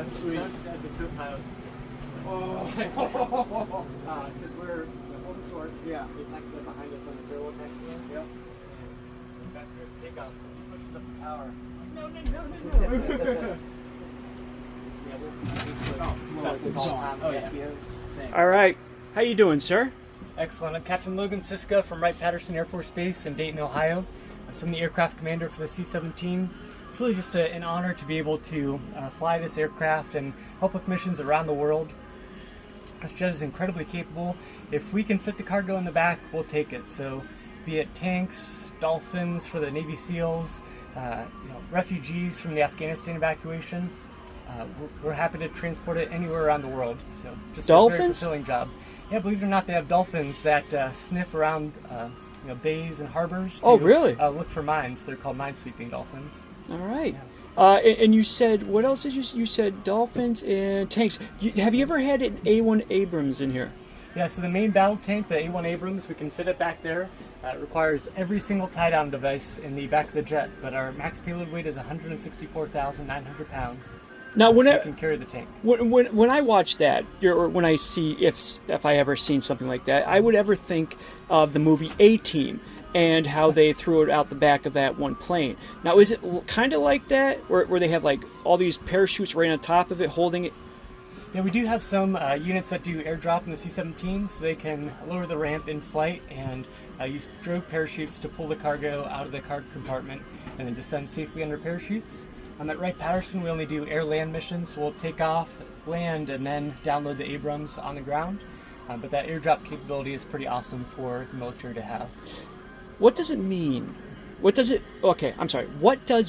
That's sweet. Just as a co-pilot. Oh. Because we're holding short. Yeah. They taxiway behind us on the parallel taxiway. Yep. And back here for takeoff, so he pushes up the power. No. All right. How you doing, sir? Excellent. I'm Captain Logan Sisca from Wright-Patterson Air Force Base in Dayton, Ohio. I'm the aircraft commander for the C-17. It's really just an honor to be able to fly this aircraft and help with missions around the world. This jet is incredibly capable. If we can fit the cargo in the back, we'll take it. So, be it tanks, dolphins for the Navy SEALs, refugees from the Afghanistan evacuation, we're happy to transport it anywhere around the world. So, just dolphins? a very fulfilling job. Yeah, believe it or not, they have dolphins that sniff around bays and harbors to really? Look for mines. They're called mine-sweeping dolphins. All right. Yeah. And you said, what else did you said dolphins and tanks. Have you ever had an A1 Abrams in here? Yeah, so the main battle tank, the A1 Abrams, we can fit it back there. It requires every single tie-down device in the back of the jet, but our max payload weight is 164,900 pounds. Now, when so you can carry the tank. When I watch that, or when I see, if I ever seen something like that, I would ever think of the movie A-Team and how they threw it out the back of that one plane. Now, is it kind of like that, where they have like all these parachutes right on top of it holding it? Yeah, we do have some units that do airdrop in the C-17, so they can lower the ramp in flight and use drogue parachutes to pull the cargo out of the cargo compartment and then descend safely under parachutes. At Wright-Patterson, we only do air-land missions, so we'll take off, land, and then download the Abrams on the ground. But that airdrop capability is pretty awesome for the military to have. What does it mean? What does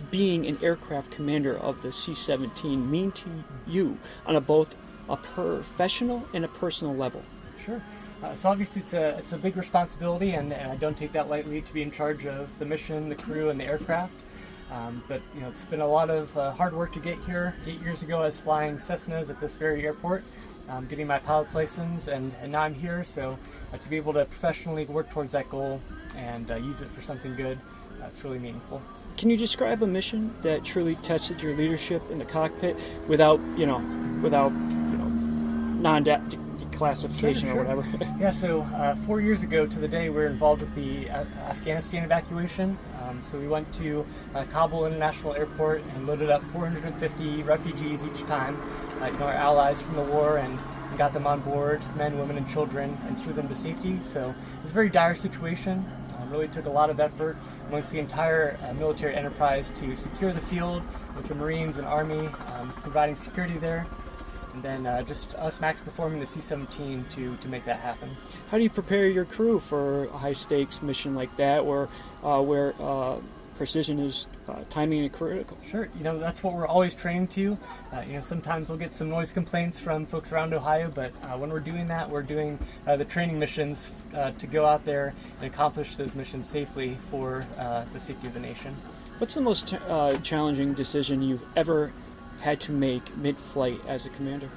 being an aircraft commander of the C-17 mean to you on both a professional and a personal level? Sure. So obviously it's a big responsibility, and I don't take that lightly to be in charge of the mission, the crew, and the aircraft. But it's been a lot of hard work to get here. 8 years ago I was flying Cessnas at this very airport, getting my pilot's license, and now I'm here. So to be able to professionally work towards that goal and use it for something good, it's really meaningful. Can you describe a mission that truly tested your leadership in the cockpit without non-declassification Sure. or whatever? Yeah, so 4 years ago to the day, we were involved with the Afghanistan evacuation. So we went to Kabul International Airport and loaded up 450 refugees each time, our allies from the war, and got them on board, men, women, and children, and flew them to safety. So it was a very dire situation. Really took a lot of effort amongst the entire military enterprise to secure the field with the Marines and Army providing security there. And then just us max performing the C-17 to make that happen. How do you prepare your crew for a high-stakes mission like that, where precision is timing and critical? Sure, that's what we're always training to. Sometimes we'll get some noise complaints from folks around Ohio, but when we're doing that, we're doing the training missions to go out there and accomplish those missions safely for the safety of the nation. What's the most challenging decision you've ever had to make mid-flight as a commander?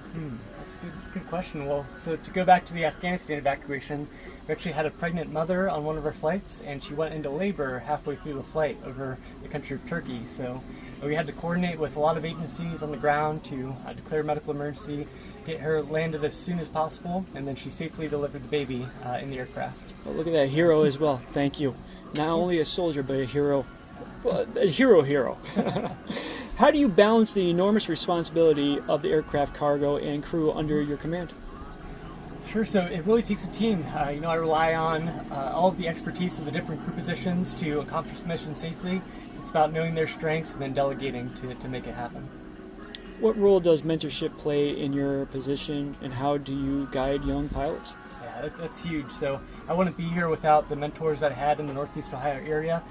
That's a good question. Well, so to go back to the Afghanistan evacuation, we actually had a pregnant mother on one of our flights, and she went into labor halfway through the flight over the country of Turkey. So we had to coordinate with a lot of agencies on the ground to declare medical emergency, get her landed as soon as possible, and then she safely delivered the baby in the aircraft. Well, look at that hero as well. Thank you. Not only a soldier, but a hero. Well, a hero. How do you balance the enormous responsibility of the aircraft cargo and crew under your command? Sure, so it really takes a team. I rely on all of the expertise of the different crew positions to accomplish the mission safely. So it's about knowing their strengths and then delegating to make it happen. What role does mentorship play in your position, and how do you guide young pilots? Yeah, that's huge. So I wouldn't be here without the mentors that I had in the Northeast Ohio area.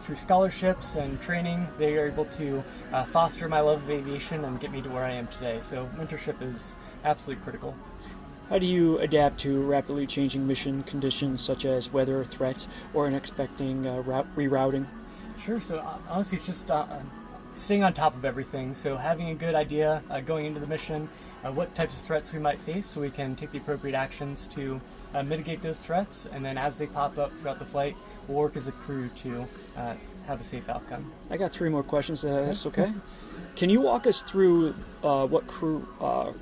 Through scholarships and training, they are able to foster my love of aviation and get me to where I am today. So mentorship is absolutely critical. How do you adapt to rapidly changing mission conditions such as weather threats or unexpected rerouting? Sure, so honestly it's just staying on top of everything. So having a good idea going into the mission, what types of threats we might face, so we can take the appropriate actions to mitigate those threats. And then as they pop up throughout the flight, we'll work as a crew to have a safe outcome. I got 3 more questions. That's okay. Can you walk us through what crew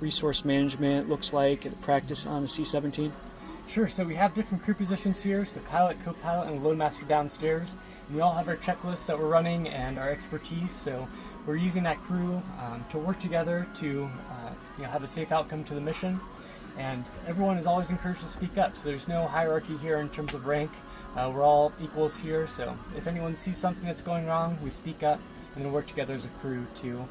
resource management looks like and practice on a C-17? Sure. So we have different crew positions here. So pilot, co-pilot, and loadmaster downstairs. And we all have our checklists that we're running and our expertise. So we're using that crew to work together to have a safe outcome to the mission. And everyone is always encouraged to speak up. So there's no hierarchy here in terms of rank. We're all equals here. So if anyone sees something that's going wrong, we speak up and then work together as a crew to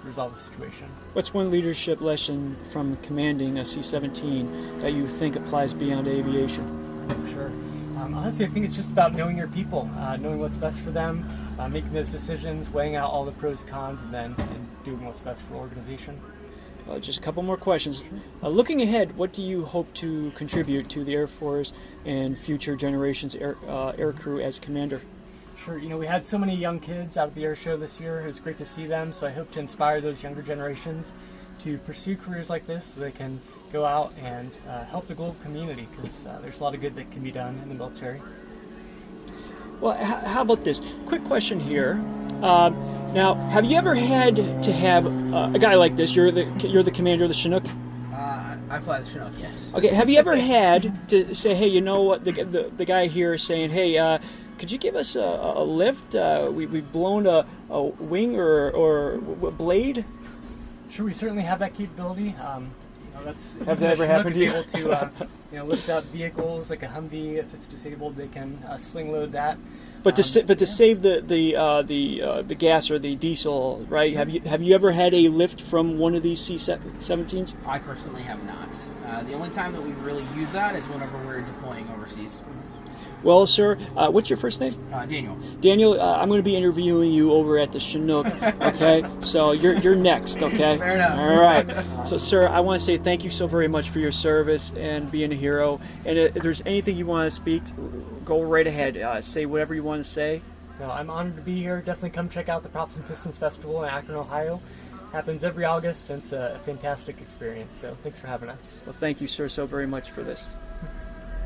resolve the situation. What's one leadership lesson from commanding a C-17 that you think applies beyond aviation? Sure. Honestly, I think it's just about knowing your people, knowing what's best for them, making those decisions, weighing out all the pros and cons, and doing what's best for the organization. Just a couple more questions. Looking ahead, what do you hope to contribute to the Air Force and future generations air crew as commander? Sure. We had so many young kids out at the air show this year. It was great to see them. So I hope to inspire those younger generations to pursue careers like this, so they can go out and help the global community, because there's a lot of good that can be done in the military. Well, how about this? Quick question here. Now, have you ever had to have a guy like this? You're the commander of the Chinook. I fly the Chinook, yes. Okay. Have you ever had to say, hey, you know what? The guy here is saying, hey, could you give us a lift? We've blown a wing or a blade. Sure, we certainly have that capability. Have that ever happened to you? Able to lift up vehicles like a Humvee. If it's disabled, they can sling load that. But to save the gas or the diesel, right? Have you ever had a lift from one of these C-17s? I personally have not. The only time that we really use that is whenever we're deploying overseas. Well, sir, what's your first name? Daniel. Daniel, I'm going to be interviewing you over at the Chinook, okay? So you're next, okay? Fair enough. All right. So, sir, I want to say thank you so very much for your service and being a hero. And if there's anything you want to speak, go right ahead. Say whatever you want to say. No, I'm honored to be here. Definitely come check out the Props and Pistons Festival in Akron, Ohio. Happens every August, and it's a fantastic experience. So thanks for having us. Well, thank you, sir, so very much for this.